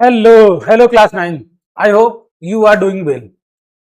Hello hello class 9। I hope you are doing well.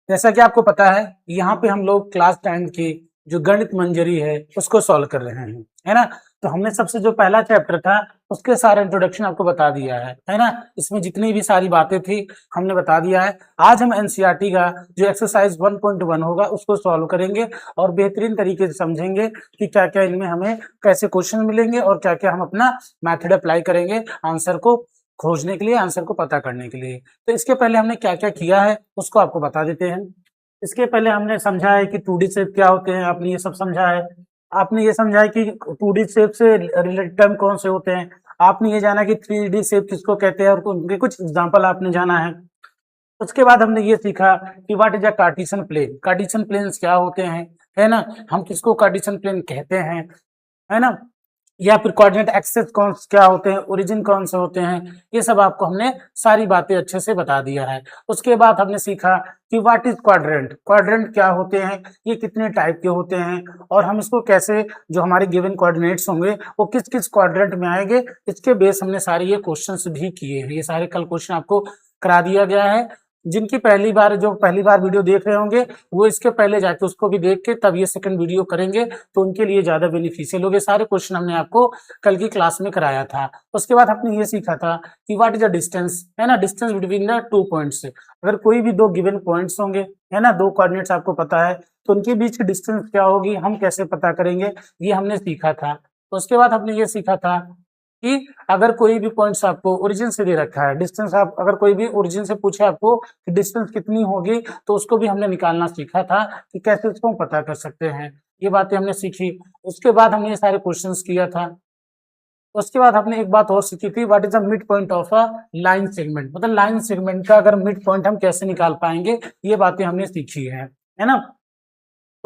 जैसा कि आपको पता है, यहाँ पे हम लोग क्लास 10 की जो गणित मंजरी है उसको सॉल्व कर रहे हैं, है ना। तो हमने सबसे जो पहला चैप्टर था उसके सारा इंट्रोडक्शन आपको बता दिया है ना। इसमें जितनी भी सारी बातें थी हमने बता दिया है। आज हम एनसीईआरटी का जो एक्सरसाइज 1.1 होगा उसको सॉल्व करेंगे और बेहतरीन तरीके से समझेंगे कि क्या क्या इनमें हमें कैसे क्वेश्चन मिलेंगे और क्या क्या हम अपना मेथड अप्लाई करेंगे आंसर को खोजने के लिए, आंसर को पता करने के लिए। तो इसके पहले हमने क्या क्या किया है उसको आपको बता देते हैं। इसके पहले हमने समझा है कि 2D शेप क्या होते हैं, आपने ये सब समझा है। आपने ये समझा है कि 2D शेप से रिलेटेड टर्म कौन से होते हैं। आपने ये जाना कि 3D शेप किसको कहते हैं और उनके कुछ एग्जांपल आपने जाना है। उसके बाद हमने ये सीखा कि what is a Cartesian plane, Cartesian planes क्या होते हैं, है ना। हम किसको कार्टेशियन प्लेन कहते हैं, है ना। या फिर कोऑर्डिनेट एक्सेस कौन क्या होते हैं, ओरिजिन कौन से होते हैं, ये सब आपको हमने सारी बातें अच्छे से बता दिया है। उसके बाद हमने सीखा कि व्हाट इज क्वाड्रेंट, क्वाड्रेंट क्या होते हैं, ये कितने टाइप के होते हैं और हम इसको कैसे, जो हमारे गिवन कोऑर्डिनेट्स होंगे वो किस किस क्वाड्रेंट में आएंगे, इसके बेस हमने सारे ये क्वेश्चंस भी किए हैं। ये सारे कल क्वेश्चन आपको करा दिया गया है। जिनकी पहली बार वीडियो देख रहे होंगे वो इसके पहले जाके उसको भी देख के तब ये सेकंड वीडियो करेंगे तो उनके लिए ज्यादा बेनिफिशियल होंगे। सारे क्वेश्चन हमने आपको कल की क्लास में कराया था। उसके बाद हमने ये सीखा था कि व्हाट इज द डिस्टेंस, है ना, डिस्टेंस बिटवीन द 2 पॉइंट्स। अगर कोई भी दो गिवन पॉइंट्स होंगे, है ना, दो कोऑर्डिनेट्स आपको पता है तो उनके बीच की डिस्टेंस क्या होगी, हम कैसे पता करेंगे, ये हमने सीखा था। उसके बाद हमने ये सीखा था कि अगर कोई भी पॉइंट्स आपको ओरिजिन से दे रखा है, डिस्टेंस आप अगर कोई भी ओरिजिन से पूछे आपको कि डिस्टेंस कितनी होगी तो उसको भी हमने निकालना सीखा था कि कैसे उसको पता कर सकते हैं। ये बातें हमने सीखी। उसके बाद हमने ये सारे क्वेश्चंस किया था। उसके बाद हमने एक बात और सीखी थी, what is the mid point of a line segment, मतलब लाइन सेगमेंट का अगर मिड पॉइंट हम कैसे निकाल पाएंगे, ये बातें हमने सीखी है ना।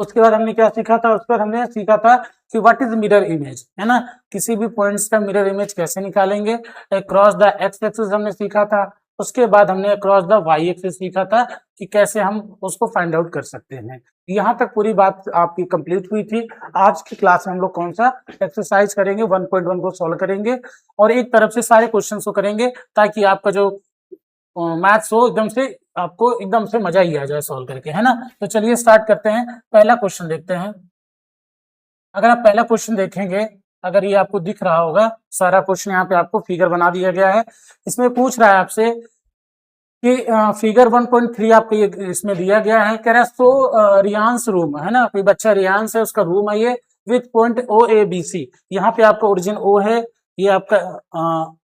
उसके बाद हमने क्या सीखा था, उसके बाद हमने सीखा था कि व्हाट इज मिरर इमेज, है ना, किसी भी पॉइंट्स का मिरर इमेज कैसे निकालेंगे। क्रॉस द एक्स एक्सिस हमने सीखा था। उसके बाद हमने क्रॉस द वाई एक्सिस सीखा था कि कैसे हम उसको फाइंड आउट कर सकते हैं। यहाँ तक पूरी बात आपकी कंप्लीट हुई थी। आज की क्लास में हम लोग कौन सा एक्सरसाइज करेंगे, 1.1 को सॉल्व करेंगे और एक तरफ से सारे क्वेश्चन को करेंगे ताकि आपका जो मैथ्स हो एकदम से, आपको एकदम से मजा ही आ जाए सॉल्व करके, है ना। तो चलिए स्टार्ट करते हैं। पहला क्वेश्चन देखते हैं। अगर आप पहला क्वेश्चन देखेंगे, अगर ये आपको दिख रहा होगा, सारा क्वेश्चन यहाँ पे आपको फिगर बना दिया गया है। इसमें पूछ रहा है आपसे कि फिगर 1.3 आपको ये इसमें दिया गया है। कह रहा है सो रियांस रूम, है ना, कोई बच्चा रियांस है, उसका रूम है ये, with point O A B C. यहाँ पे आपका ओरिजिन ओ है, ये आपका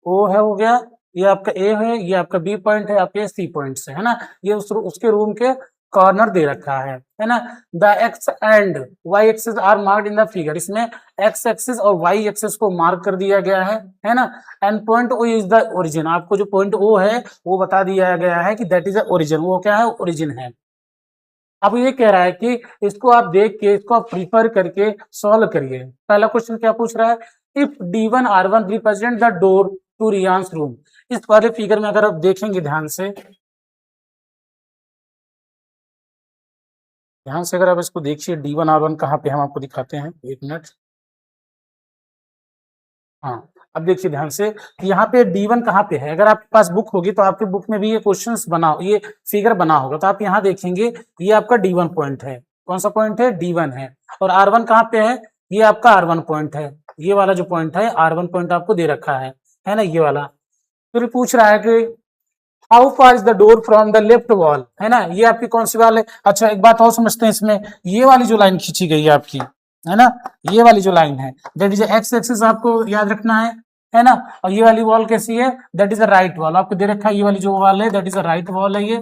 ओ है हो गया, ये आपका ए है, ये आपका बी पॉइंट है, आपके सी पॉइंट है ना। ये उसके रूम के कॉर्नर दे रखा है ना। The X and Y axis are marked in the figure, इसमें एक्स एक्सिस और वाई एक्सिस को मार्क कर दिया गया है ना। And point O is the origin, आपको जो पॉइंट ओ है वो बता दिया गया है कि दैट इज द ओरिजिन, वो क्या है, ओरिजिन है। अब ये कह रहा है कि इसको आप देख के, इसको आप प्रिफर करके सॉल्व करिए। पहला क्वेश्चन क्या पूछ रहा है, if D1 R1 represent the door to Ryan's room. इस वाले फिगर में अगर आप देखेंगे ध्यान से अगर आप इसको देखिए, D1 R1 कहाँ पे हम आपको दिखाते हैं, एक मिनट। हाँ, अब देखिए ध्यान से कि यहाँ पे D1 कहाँ पे है। अगर आपके पास बुक होगी तो आपके बुक में भी ये क्वेश्चंस बना, ये फिगर बना होगा, तो आप यहाँ देखेंगे ये आपका D1 पॉइंट है। कौन सा पॉइंट है, D1 है। और R1 कहाँ पे है, ये आपका R1 पॉइंट है। ये वाला जो पॉइंट है R1 पॉइंट आपको दे रखा है ना, ये वाला। फिर पूछ रहा है कि how far is the door from the left wall, है ना, ये आपकी कौन सी वाल है। अच्छा एक बात और समझते हैं इसमें, ये वाली जो लाइन खींची गई है आपकी, है ना, ये वाली जो लाइन है दैट इज एक्स एक्सिस, आपको याद रखना है ना। और ये वाली वॉल कैसी है, that is a right wall, आपको दे रखा है ये वाली जो वॉल है that is a right wall है ये।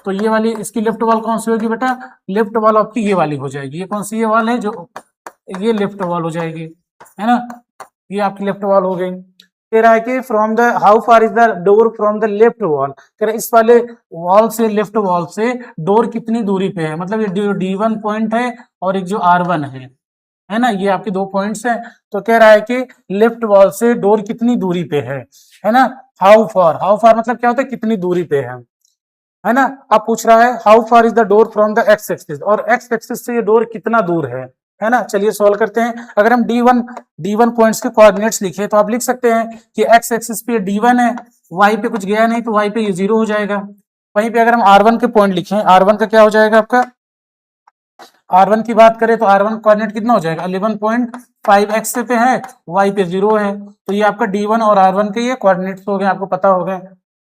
तो ये वाली इसकी लेफ्ट वॉल कौन सी होगी बेटा, लेफ्ट वॉल आपकी ये वाली हो जाएगी। ये कौन सी ये वॉल है, जो ये लेफ्ट वॉल हो जाएगी, है ना, ये आपकी लेफ्ट वॉल हो गई। कह रहा है कि from the how far is the door from the left wall, कह रहा है इस वाले वॉल से, लेफ्ट वॉल से डोर कितनी दूरी पे है। मतलब ये जो D1 पॉइंट है और एक जो R1 है ना, ये आपके दो पॉइंट्स हैं। तो कह रहा है कि लेफ्ट वॉल से डोर कितनी दूरी पे है ना। हाउ फार मतलब क्या होता है, कितनी दूरी पे है ना। अब पूछ रहा है how far is the door from the x axis, और एक्स एक्सिस से ये डोर कितना दूर है है ना। चलिए सॉल्व करते हैं। अगर हम D1 पॉइंट्स के कोऑर्डिनेट्स लिखे तो आप लिख सकते हैं कि x एक्सिस पे D1 है, y पे कुछ गया नहीं तो y पे ये 0 हो जाएगा। वहीं पे अगर हम R1 के पॉइंट लिखें, R1 का क्या हो जाएगा आपका, R1 की बात करें तो R1 कोऑर्डिनेट कितना हो जाएगा 11.5 x पे है, y पे 0 है, तो ये आपका D1 और R1 के ये कोऑर्डिनेट्स हो गए, आपको पता हो गए,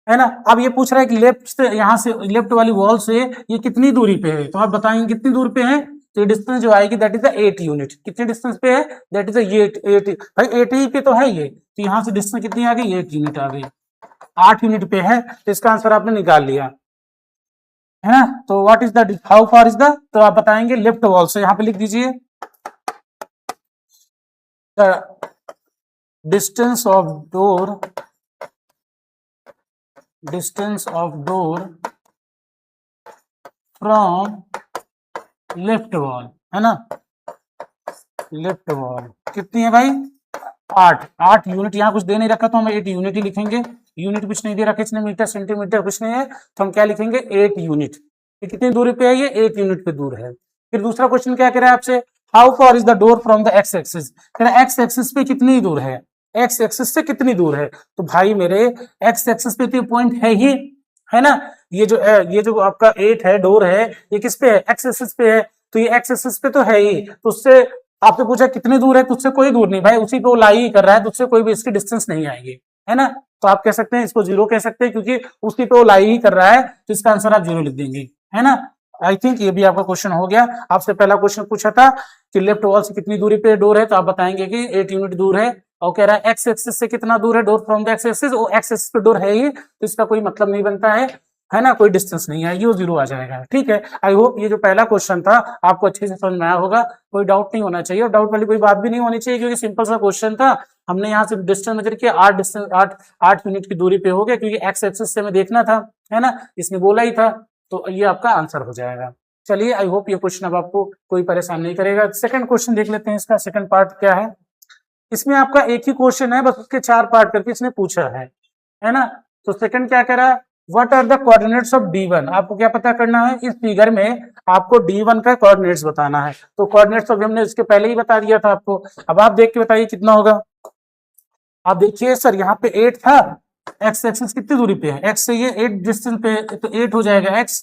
है ना। अब ये पूछ रहा है कि लेफ्ट से, यहाँ से लेफ्ट वाली वॉल से ये कितनी दूरी पे है, तो आप बताएंगे कितनी दूर पे है। तो ये डिस्टेंस जो आएगी दैट इज द 8 यूनिट। कितने डिस्टेंस पे है, दैट इज द 8 भाई 8 ही पे तो है ये, तो यहाँ से डिस्टेंस कितनी आ गई 8 यूनिट आ गई, 8 यूनिट पे है, तो इसका आंसर आपने निकाल लिया, है ना। तो what is the, how far is the, तो आप बताएंगे लेफ्ट वॉल से, यहाँ पे लिख दीजिए the distance of door, distance of door from left wall, है ना, लेफ्ट वॉल कितनी है भाई 8 यूनिट। यहाँ कुछ दे नहीं रखा तो हम 8 यूनिट ही लिखेंगे, यूनिट कुछ नहीं दे रखा इसने, मीटर सेंटीमीटर कुछ नहीं है, तो हम क्या लिखेंगे 8 यूनिट। कितनी दूरी पे है ये 8 यूनिट पे दूर है। फिर दूसरा क्वेश्चन क्या कह रहा है आपसे, how far is the door from the x axis, कह रहा है एक्स एक्सिस पे कितनी दूर है, एक्स एक्सिस से कितनी दूर है, तो भाई मेरे एक्स एक्सिस पे तो पॉइंट है ही, है ना। ये जो आपका 8 है डोर है, ये किस पे है एक्स एक्सिस पे है, तो ये एक्स एक्सिस पे तो है ही, तो उससे आपसे पूछा कितनी दूर है, तुझसे कोई दूर नहीं भाई, उसी पे वो लाई ही कर रहा है, तुझसे कोई भी इसकी डिस्टेंस नहीं आएगी, है ना। तो आप कह सकते हैं इसको 0 कह सकते हैं, क्योंकि उसी पे वो लाई ही कर रहा है, तो इसका आंसर आप 0 लिख देंगे, है ना। आई थिंक ये भी आपका क्वेश्चन हो गया। आपसे पहला क्वेश्चन पूछा था कि लेफ्ट वॉल से कितनी दूरी पे डोर है, तो आप बताएंगे कि 8 यूनिट दूर है, और कह रहा है एक्स एक्सिस से कितना दूर है door from the x axis, वो एक्स एक्सिस पे डोर है ही, तो इसका कोई मतलब नहीं बनता है ना, कोई डिस्टेंस नहीं है, ये 0 आ जाएगा। ठीक है, आई होप ये जो पहला क्वेश्चन था आपको अच्छे से समझ में आया होगा, कोई डाउट नहीं होना चाहिए, और डाउट वाली कोई बात भी नहीं होनी चाहिए, क्योंकि सिंपल सा क्वेश्चन था। हमने यहाँ से डिस्टेंस मेजर किया, 8 यूनिट की दूरी पे हो गया, क्योंकि एक्स एक्सिस से हमें देखना था, है ना, इसने बोला ही था, तो ये आपका आंसर हो जाएगा। चलिए, आई होप ये क्वेश्चन अब आपको कोई परेशान नहीं करेगा। सेकंड क्वेश्चन देख लेते हैं, इसका सेकंड पार्ट क्या है। इसमें आपका एक ही क्वेश्चन है, बस उसके 4 पार्ट करके इसने पूछा है ना। तो सेकंड क्या कह रहा है, what are the coordinates of D1, आपको क्या पता करना है, इस फिगर में आपको D1 का कोऑर्डिनेट्स बताना है। तो कोऑर्डिनेट्स ऑफ हमने इसके पहले ही बता दिया था आपको, अब आप देख के बताइए कितना होगा। आप देखिए सर, यहाँ पे 8 था, एक्स एक्सिस कितनी दूरी पे है, एक्स से ये 8 डिस्टेंस पे, तो 8 हो जाएगा एक्स,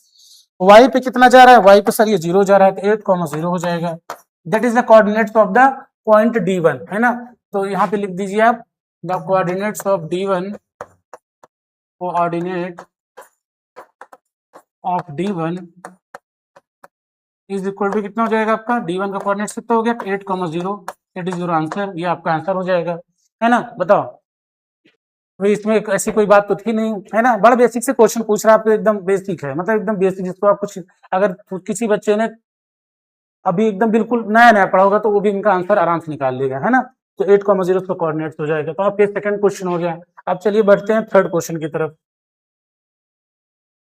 वाई पे कितना जा रहा है, वाई पे सर ये 0 जा रहा है, तो 8,0 हो जाएगा। That is the coordinates of the point D1, है ना। तो यहाँ पे लिख दीजिए आप the coordinates of D1, coordinate of D1 is equal to कितना हो जाएगा आपका, D1 का कोऑर्डिनेट्स कितना हो गया 8,0, दैट इज योर आंसर, ये आपका आंसर हो जाएगा, है ना। बताओ भाई, इसमें ऐसी कोई बात तो थी नहीं, है ना, बड़ा बेसिक से क्वेश्चन पूछ रहा है आपको, एकदम बेसिक है, मतलब एकदम बेसिक, जिसको आप कुछ, अगर किसी बच्चे ने अभी एकदम बिल्कुल नया नया पढ़ा होगा तो वो भी इनका आंसर आराम से निकाल लेगा, है ना। तो 8,0 का कोऑर्डिनेट्स हो जाएगा। तो आपके सेकंड क्वेश्चन हो गया। अब चलिए बढ़ते हैं थर्ड क्वेश्चन की तरफ।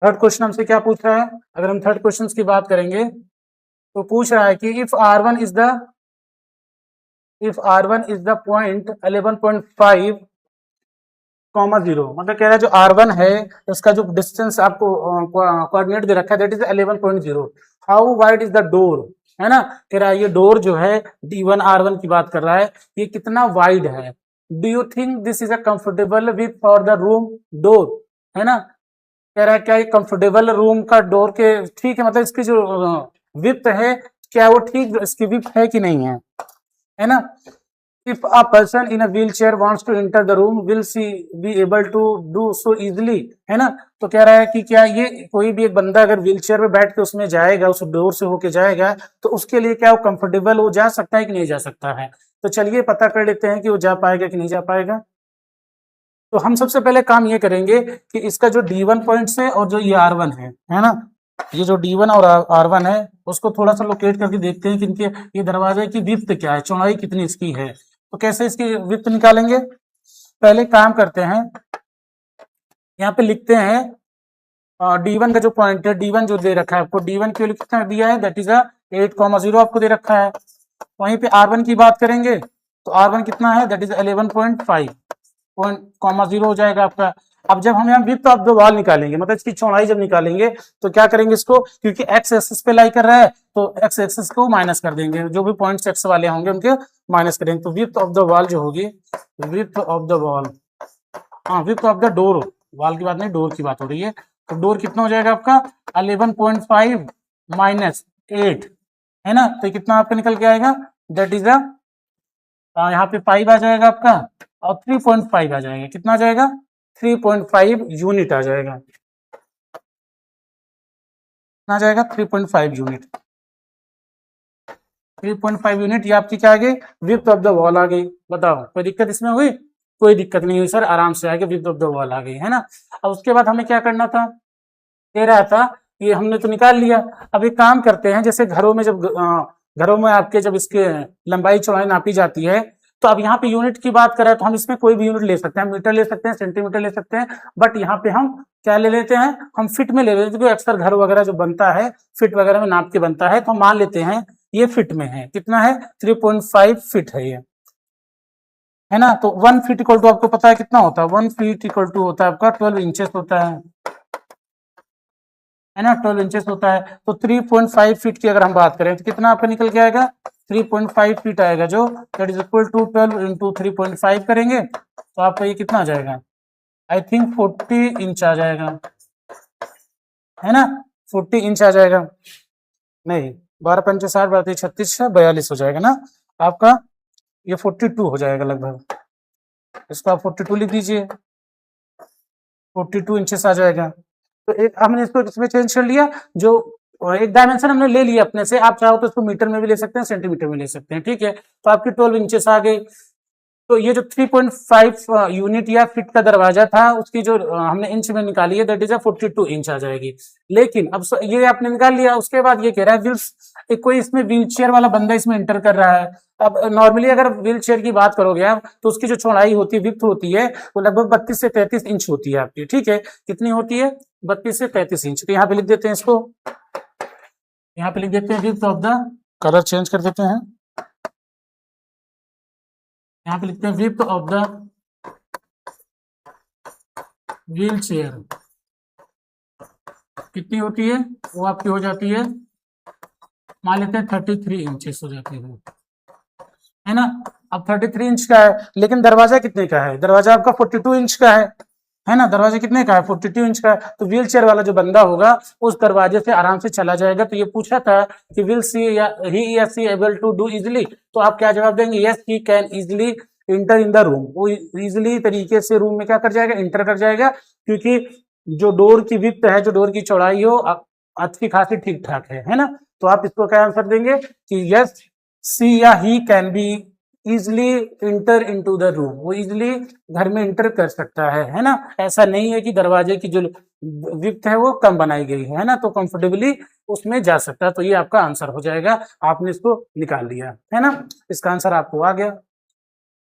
थर्ड क्वेश्चन हमसे क्या पूछ रहा है, अगर हम थर्ड क्वेश्चन की बात करेंगे तो पूछ रहा है कि if R1 is the point 11.5, 0, मतलब कह रहा है जो R1 है उसका जो डिस्टेंस आपको कोऑर्डिनेट दे रखा है that is 11.0, how wide is the door, है ना। कह रहा है ये डोर जो है D1 R1 की बात कर रहा है, ये कितना वाइड है, do you think this is a comfortable with for the room door, है ना। कह रहा है क्या ये कंफर्टेबल रूम का डोर के ठीक है, मतलब इसकी जो विड्थ है क्या वो ठीक इसकी विड्थ है कि नहीं है ना। If a person in a wheelchair wants to enter the room, will she be able to do so easily, है ना। तो कह रहा है कि क्या ये कोई भी एक बंदा अगर व्हीलचेयर में बैठ के उसमें जाएगा, उस डोर से होके जाएगा, तो उसके लिए क्या वो कंफर्टेबल हो जा सकता है कि नहीं जा सकता है। तो चलिए पता कर लेते हैं कि वो जा पाएगा कि नहीं जा पाएगा। तो हम सबसे पहले काम ये करेंगे कि इसका जो D1 पॉइंट्स है और जो ये R1 है ना, ये जो D1 और R1 है उसको थोड़ा सा लोकेट करके देखते हैं कि इनके ये दरवाजे की विड्थ क्या है, चौड़ाई कितनी इसकी है। तो कैसे इसकी विड्थ निकालेंगे, पहले काम करते हैं, यहाँ पे लिखते हैं D1 का जो पॉइंट है, D1 जो दे रखा है आपको, D1 के लिए कितना दिया है, दैट इज 8,0 आपको दे रखा है। वहीं पे R1 की बात करेंगे तो R1 कितना है, दैट इज 11.5 0 हो जाएगा आपका। अब जब हम यहाँ विड्थ ऑफ द वॉल निकालेंगे, मतलब इसकी चौड़ाई जब निकालेंगे, तो क्या करेंगे इसको, क्योंकि एक्स एक्सिस पे लाई कर रहा है तो एक्स एक्सिस को माइनस कर देंगे, जो भी पॉइंट्स एक्स वाले होंगे उनके माइनस करेंगे। तो विड्थ ऑफ द वॉल जो होगी, विड्थ ऑफ द वॉल, हाँ width of the door, wall की बात नहीं डोर की बात हो रही है, तो डोर कितना हो जाएगा आपका 11.5 माइनस 8, है ना, तो कितना आपका निकल के आएगा, दैट इज द, यहाँ पे 5 आ जाएगा आपका और 3.5 आ जाएगा, कितना आ जाएगा 3.5 यूनिट आ जाएगा, कितना आ जाएगा 3.5 यूनिट, 3.5 यूनिट, ये आपकी क्या आ गई, विड्थ ऑफ द वॉल आ गई। बताओ कोई दिक्कत इसमें हुई, कोई दिक्कत नहीं हुई सर, आराम से आ गई, विड्थ ऑफ द वॉल आ गई, है ना। अब उसके बाद हमें क्या करना था, दे रहा था, ये हमने तो निकाल लिया। अब एक काम करते हैं, जैसे घरों में जब घरों में आपके जब इसके लंबाई चौड़ाई नापी जाती है, तो अब यहाँ पे यूनिट की बात करें तो हम इसमें कोई भी यूनिट ले सकते हैं, मीटर ले सकते हैं, सेंटीमीटर ले सकते हैं, बट यहाँ पे हम क्या ले लेते हैं, हम फिट में ले लेते हैं, क्योंकि अक्सर घर वगैरह जो बनता है फिट वगैरह में नाप के बनता है, तो हम मान लेते हैं ये फिट में है, कितना है 3.5 फिट है ये, है ना। तो 1 फीट इक्वल टू आपको पता है कितना होता है, 1 फीट इक्वल टू होता है आपका 12 इंचेस होता है ना, 12 इंचेस होता है। तो 3.5 फीट की अगर हम बात करें तो कितना आपका निकल के आएगा, 3.5 फीट आएगा, जो that is equal to 12 into 3.5 करेंगे तो आपका ये कितना आ जाएगा, आई थिंक 40 इंच आ जाएगा, है ना, 40 इंच आ जाएगा, नहीं 12 पंचे 60 12 36 42 हो जाएगा ना आपका, ये 42 हो जाएगा लगभग, इसको आप 42 लिख दीजिए, 42 इंचेस आ जाएगा। तो एक हमने इसको इसमें चेंज कर लिया, जो एक डायमेंशन हमने ले लिया अपने से, आप चाहो तो इसको मीटर में भी ले सकते हैं, सेंटीमीटर में ले सकते हैं, ठीक है। तो आपकी 12 इंचेस आ गई। तो ये जो 3.5 यूनिट या फिट का दरवाजा था, उसकी जो हमने इंच में निकाली है, दैट इज 42 इंच आ जाएगी। लेकिन अब ये आपने निकाल लिया, उसके बाद ये कह रहा है व्हील्स, कोई इसमें व्हील चेयर वाला बंदा इसमें एंटर कर रहा है। अब नॉर्मली अगर व्हील चेयर की बात करोगे आप, तो उसकी जो चौड़ाई होती है, विड्थ होती है, वो लगभग 32 से 33 इंच होती है आपकी, ठीक है, कितनी होती है 32 से 33 इंच। तो यहाँ पे लिख देते हैं इसको, यहाँ पे लिख देते हैं width of the, colour change कर देते हैं, यहाँ पे लिखते हैं width of the wheel chair कितनी होती है, वो आपकी हो जाती है, मान लेते हैं 33 इंचेस हो जाती है ना। अब 33 इंच का है, लेकिन दरवाजा कितने का है, दरवाजा आपका 42 इंच का है ना, दरवाजा कितने का है 42 इंच का है। तो व्हील चेयर वाला जो बंदा होगा उस दरवाजे से आराम से चला जाएगा। तो ये पूछा था कि विल सी या ही या सी एबल टू डू इजिली, तो आप क्या जवाब देंगे, yes he can easily inter in the room, वो इजिली तरीके से रूम में क्या कर जाएगा, इंटर कर जाएगा, क्योंकि जो डोर की विड्थ है, जो डोर की चौड़ाई हो अच्छी खासी ठीक ठाक है ना। तो आप इसको क्या आंसर देंगे कि यस सी या he can be easily inter into the room, वो इजिली घर में इंटर कर सकता है ना। ऐसा नहीं है कि दरवाजे की जो विड्थ है वो कम बनाई गई है ना, तो कंफर्टेबली उसमें जा सकता है। तो ये आपका आंसर हो जाएगा, आपने इसको निकाल लिया है ना, इसका आंसर आपको आ गया।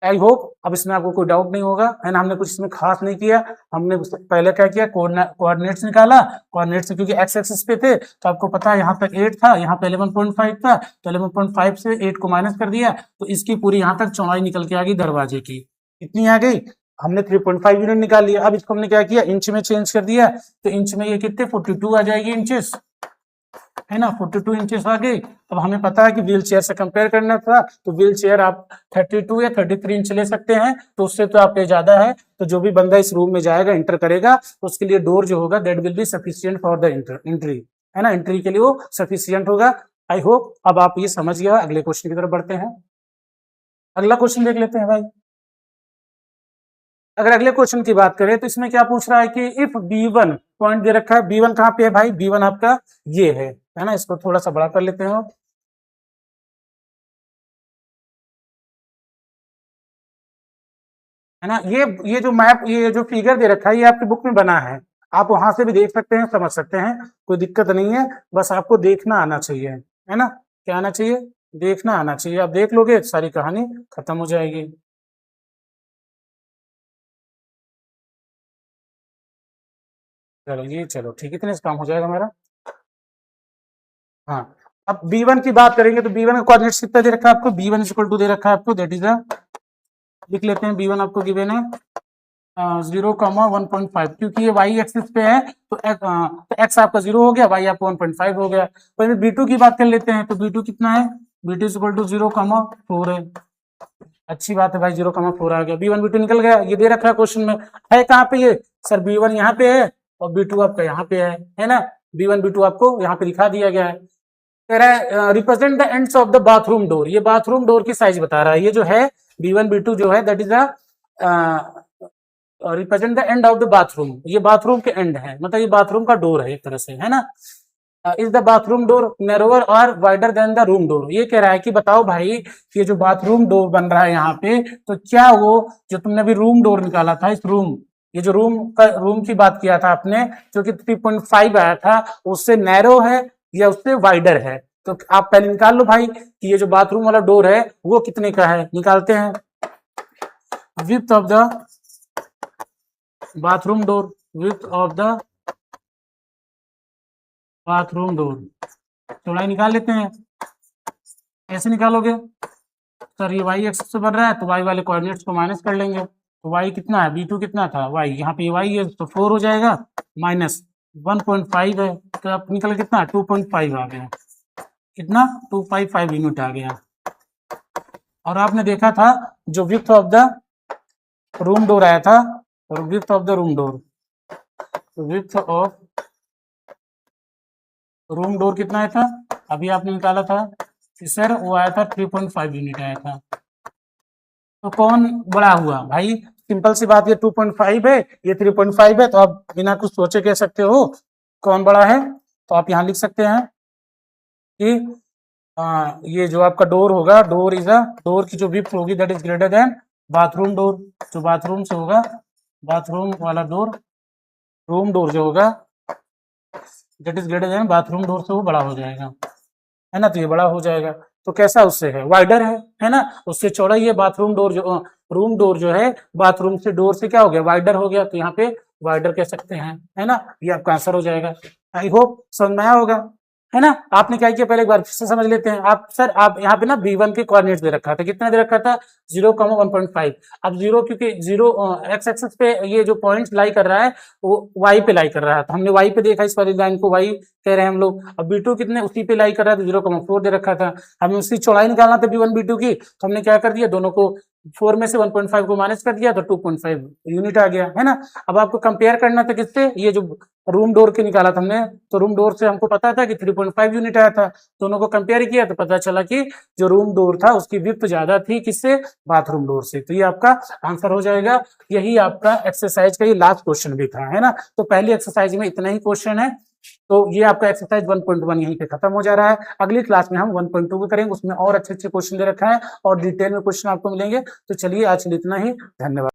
आई होप अब इसमें आपको कोई डाउट नहीं होगा, है ना। हमने कुछ इसमें खास नहीं किया, हमने पहले क्या किया, कोऑर्डिनेट्स निकाला, कोऑर्डिनेट्स क्योंकि एक्स एक्सिस पे थे, तो आपको पता है यहाँ पे 8 था, यहाँ पे 11.5 था, तो 11.5 से 8 को माइनस कर दिया, तो इसकी पूरी यहाँ तक चौड़ाई निकल के आ गई दरवाजे की, कितनी आ गई, हमने 3.5 यूनिट निकाल लिया। अब इसको हमने क्या किया, इंच में चेंज कर दिया, तो इंच में ये कितने 42 आ जाएगी इंचेस, है ना, 42 इंचेस आ गई। अब हमें पता है कि व्हील चेयर से कंपेयर करना था, तो व्हील चेयर आप 32 या 33 इंच ले सकते हैं, तो उससे तो आप पे ज्यादा है। तो जो भी बंदा इस रूम में जाएगा, इंटर करेगा, तो उसके लिए डोर जो होगा that will be sufficient for the entry, है ना, एंट्री के लिए वो सफिशिएंट होगा। आई होप अब आप ये समझ गया। अगले क्वेश्चन की तरफ बढ़ते हैं, अगला क्वेश्चन देख लेते हैं भाई। अगर अगले क्वेश्चन की बात करें तो इसमें क्या पूछ रहा है कि इफ B1 पॉइंट दे रखा है, B1 कहाँ पे है भाई, B1 आपका ये है ना, इसको थोड़ा सा बड़ा कर लेते हैं, है ना। ये जो मैप, ये जो फिगर दे रखा है, ये आपकी बुक में बना है, आप वहां से भी देख सकते हैं, समझ सकते हैं, कोई दिक्कत नहीं है, बस आपको देखना आना चाहिए, है ना, क्या आना चाहिए, देखना आना चाहिए। आप देख लोगे सारी कहानी खत्म हो जाएगी। चलो ये चलो ठीक है, इतने से काम हो जाएगा मेरा। हाँ, अब B1 की बात करेंगे तो B1 का कोऑर्डिनेट्स कितना दे रखा है आपको, B1 इक्वल टू दे रखा है आपको, दैट इज लिख लेते हैं, B1 आपको गिवन है 0,1.5, क्योंकि ये वाई एक्सिस पे है तो एक्स आपका 0 हो गया, वाई आपका 1.5 हो गया। पहले B2 की बात कर लेते हैं, तो B2 कितना है, B2 इक्वल टू 0,4 है। अच्छी बात है भाई, 0,4 आ गया। B1 B2 निकल गया, ये दे रखा है क्वेश्चन में, है कहाँ पे ये सर, B1 यहाँ पे है और B2 आपका यहाँ पे है ना। B1 B2 आपको यहाँ पे दिखा दिया गया है। कह रहा है represent the ends of the bathroom door, ये बाथरूम डोर की साइज बता रहा है। ये जो है B1 B2 जो है that is the represent the end of the bathroom, ये बाथरूम के एंड है, मतलब ये बाथरूम का डोर है एक तरह से, है ना। Is the bathroom door narrower और wider than the room door, ये कह रहा है कि बताओ भाई ये जो बाथरूम डोर बन रहा है यहाँ पे, तो क्या वो जो तुमने अभी रूम डोर निकाला था, इस रूम, ये जो रूम की बात किया था आपने, जो कि 3.5 आया था, उससे नैरो है या उससे वाइडर है। तो आप पहले निकाल लो भाई कि ये जो बाथरूम वाला डोर है वो कितने का है, निकालते हैं। Width of the bathroom door, width of the bathroom door, चौड़ाई निकाल लेते हैं। कैसे निकालोगे सर, ये वाई एक्सिस से बन रहा है तो वाई वाले कोऑर्डिनेट्स को माइनस कर लेंगे, तो वाई कितना है, B2 कितना था, वाई यहाँ पे वाई है तो 4 हो जाएगा, माइनस 1.5 है तो आप निकल कितना 2.5 आ गया, कितना 255 यूनिट आ गया। और आपने देखा था जो width of the room door आया था, और width of the room door, width of room door कितना आया था, अभी आपने निकाला था सर, वो आया था 3.5 यूनिट आया था। तो कौन बड़ा हुआ भाई, सिंपल सी बात, ये 2.5 है, ये 3.5 है, तो आप बिना कुछ सोचे कह सकते हो कौन बड़ा है। तो आप यहाँ लिख सकते हैं कि ये जो आपका डोर होगा, डोर इज अ, डोर की जो विड्थ होगी that is greater than bathroom door, जो बाथरूम से होगा, बाथरूम वाला डोर, रूम डोर जो होगा that is greater than bathroom door से वो बड़ा हो जाएगा, है ना। तो ये बड़ा हो जाएगा, तो कैसा उससे है, वाइडर है ना, उससे चौड़ा ही है। बाथरूम डोर जो रूम डोर जो है बाथरूम से डोर से क्या हो गया, वाइडर हो गया, तो यहाँ पे वाइडर कह सकते हैं, है ना। ये आपका आंसर हो जाएगा। आई होप समझ में आया होगा, है ना। आपने क्या किया, पहले एक बार फिर से समझ लेते हैं। आप सर, आप यहाँ पे ना B1 के कोऑर्डिनेट्स दे रखा था, कितना दे रखा था 0,1.5। अब 0 क्योंकि 0 एक्स एक्सिस पे ये जो पॉइंट लाई कर रहा है वो वाई पे लाई कर रहा है, तो हमने वाई पे देखा, इस वाली लाइन को वाई कह रहे हैं हम लोग। अब B2 कितने उसी पे लाई कर रहा है, तो 0,4 दे रखा था। हमें उसकी चौड़ाई निकालना था B1 B2 की, तो हमने क्या कर दिया, दोनों को 4 में से 1.5 को माइनस कर दिया, तो 2.5 यूनिट आ गया, है ना। अब आपको कंपेयर करना था किससे, ये जो रूम डोर के निकाला था हमने, तो रूम डोर से हमको पता था कि 3.5 यूनिट आया था, दोनों को कंपेयर किया तो पता चला कि जो रूम डोर था उसकी विड्थ ज्यादा थी, किससे, बाथरूम डोर से। तो ये आपका आंसर हो जाएगा। यही आपका एक्सरसाइज का ये लास्ट क्वेश्चन भी था, है ना। तो पहली एक्सरसाइज में इतना ही क्वेश्चन है, तो ये आपका एक्सरसाइज 1.1 यहीं पे खत्म हो जा रहा है। अगली क्लास में हम 1.2 को करेंगे, उसमें और अच्छे अच्छे क्वेश्चन दे रखा है और डिटेल में क्वेश्चन आपको मिलेंगे। तो चलिए आज इतना ही, धन्यवाद।